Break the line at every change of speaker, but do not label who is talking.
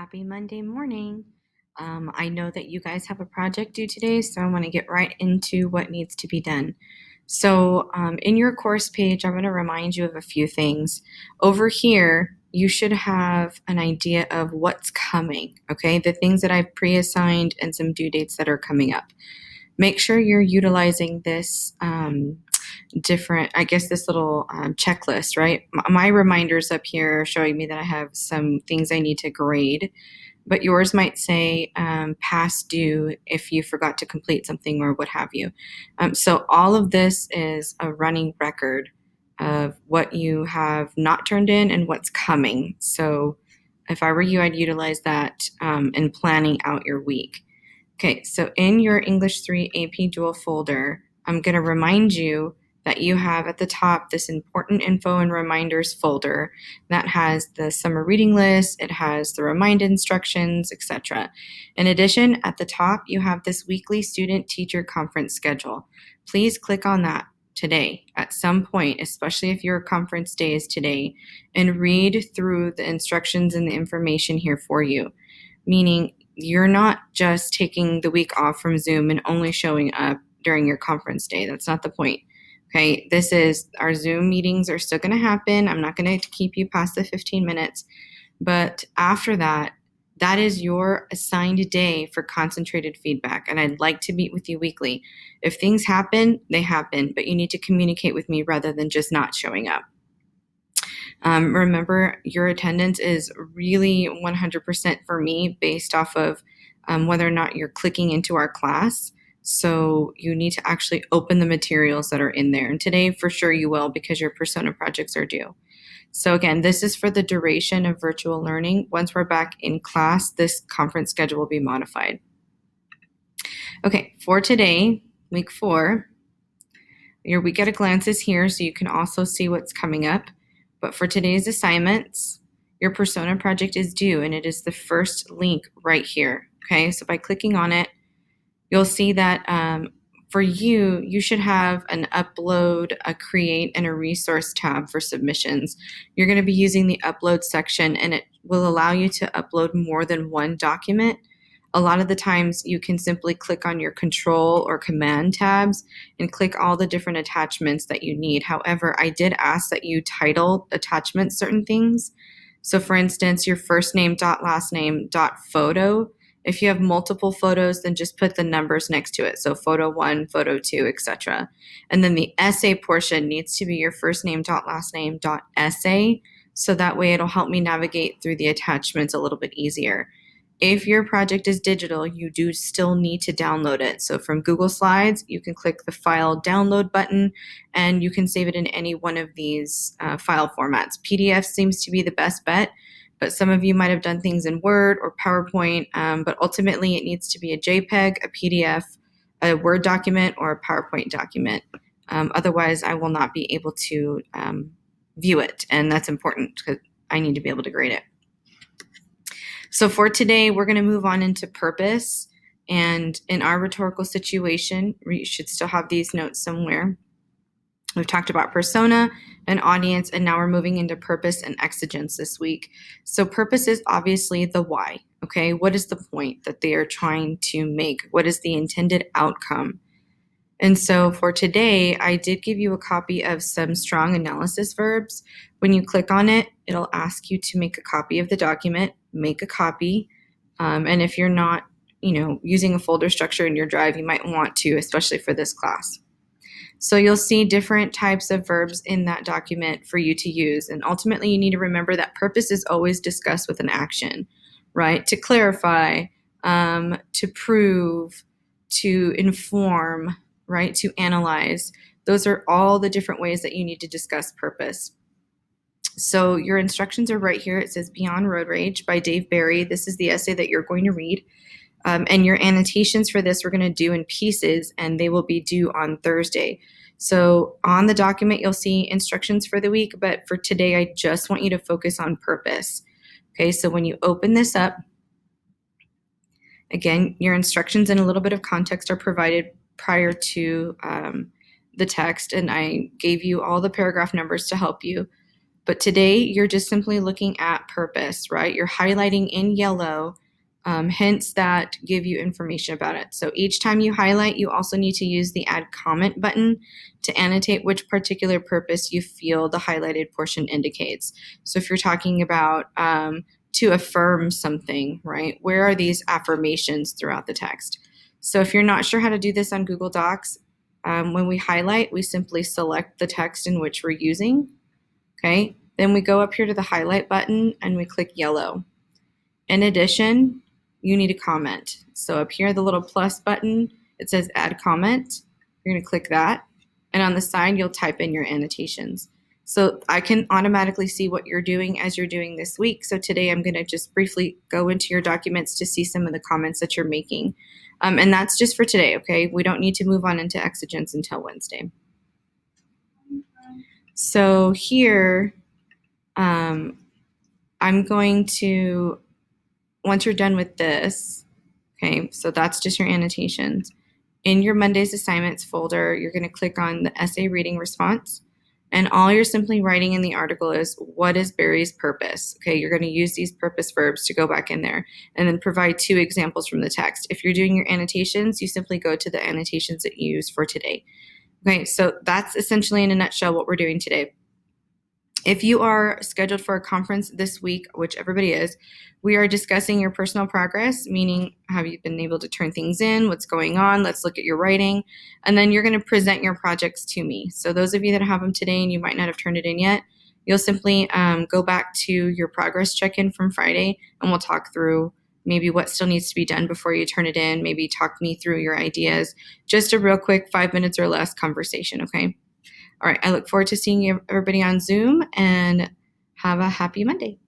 Happy Monday morning. I know that you guys have a project due today, so I want to get right into what needs to be done. So, in your course page, I'm going to remind you of a few things. Over here, you should have an idea of what's coming, okay? The things that I've pre-assigned and some due dates that are coming up. Make sure you're utilizing this this little checklist, right? My reminders up here are showing me that I have some things I need to grade, but yours might say past due if you forgot to complete something or what have you. So all of this is a running record of what you have not turned in and what's coming. So if I were you, I'd utilize that in planning out your week. Okay, so in your English 3 AP Dual folder, I'm going to remind you that you have at the top this important info and reminders folder that has the summer reading list, it has the remind instructions, etc. In addition, at the top, you have this weekly student teacher conference schedule. Please click on that today at some point, especially if your conference day is today, and read through the instructions and the information here for you, meaning you're not just taking the week off from Zoom and only showing up during your conference day. That's not the point. Okay, this is our Zoom meetings are still going to happen. I'm not going to keep you past the 15 minutes, but after that, that is your assigned day for concentrated feedback. And I'd like to meet with you weekly. If things happen, they happen, but you need to communicate with me rather than just not showing up. Remember, your attendance is really 100% for me based off of whether or not you're clicking into our class. So you need to actually open the materials that are in there. And today, for sure, you will because your persona projects are due. So again, this is for the duration of virtual learning. Once we're back in class, this conference schedule will be modified. Okay, for today, week 4, your week at a glance is here so you can also see what's coming up. But for today's assignments, your persona project is due and it is the first link right here. Okay, so by clicking on it, you'll see that for you, you should have an upload, a create, and a resource tab for submissions. You're going to be using the upload section and it will allow you to upload more than one document. A lot of the times you can simply click on your control or command tabs and click all the different attachments that you need. However, I did ask that you title attachments certain things. So for instance, your first name dot last name dot photo. If you have multiple photos, then just put the numbers next to it. So photo 1, photo 2, etc. And then the essay portion needs to be your first name dot last name dot essay. So that way it'll help me navigate through the attachments a little bit easier. If your project is digital, you do still need to download it. So from Google Slides, you can click the file download button and you can save it in any one of these file formats. PDF seems to be the best bet, but some of you might have done things in Word or PowerPoint, but ultimately it needs to be a JPEG, a PDF, a Word document, or a PowerPoint document. Otherwise, I will not be able to view it, and that's important because I need to be able to grade it. So for today, we're going to move on into purpose. And in our rhetorical situation, we should still have these notes somewhere. We've talked about persona and audience, and now we're moving into purpose and exigence this week. So purpose is obviously the why, okay? What is the point that they are trying to make? What is the intended outcome? And so for today, I did give you a copy of some strong analysis verbs. When you click on it, it'll ask you to make a copy of the document, make a copy. And if you're not, using a folder structure in your drive, you might want to, especially for this class. So you'll see different types of verbs in that document for you to use. And ultimately, you need to remember that purpose is always discussed with an action, right? To clarify, to prove, to inform, right? To analyze. Those are all the different ways that you need to discuss purpose. So your instructions are right here. It says Beyond Road Rage by Dave Barry. This is the essay that you're going to read. And your annotations for this we're going to do in pieces, and they will be due on Thursday. So on the document, you'll see instructions for the week, but for today, I just want you to focus on purpose. Okay, so when you open this up, again, your instructions and a little bit of context are provided prior to the text, and I gave you all the paragraph numbers to help you. But today, you're just simply looking at purpose, right? You're highlighting in yellow hints that give you information about it. So each time you highlight, you also need to use the add comment button to annotate which particular purpose you feel the highlighted portion indicates. So if you're talking about to affirm something, right? Where are these affirmations throughout the text? So if you're not sure how to do this on Google Docs, when we highlight, we simply select the text in which we're using. Okay, then we go up here to the highlight button and we click yellow. In addition, you need a comment. So up here, the little plus button, it says add comment. You're going to click that. And on the side, you'll type in your annotations. So I can automatically see what you're doing as you're doing this week. So today I'm going to just briefly go into your documents to see some of the comments that you're making. And that's just for today, okay? We don't need to move on into exigence until Wednesday. So here, I'm going to, once you're done with this, okay, so that's just your annotations. In your Monday's assignments folder, you're going to click on the essay reading response. And all you're simply writing in the article is, what is Barry's purpose? Okay, you're going to use these purpose verbs to go back in there and then provide 2 examples from the text. If you're doing your annotations, you simply go to the annotations that you use for today. Okay, so that's essentially in a nutshell what we're doing today. If you are scheduled for a conference this week, which everybody is, we are discussing your personal progress, meaning have you been able to turn things in, what's going on, let's look at your writing, and then you're going to present your projects to me. So those of you that have them today and you might not have turned it in yet, you'll simply go back to your progress check-in from Friday and we'll talk through maybe what still needs to be done before you turn it in, maybe talk me through your ideas, just a real quick 5 minutes or less conversation, okay? All right, I look forward to seeing everybody on Zoom and have a happy Monday.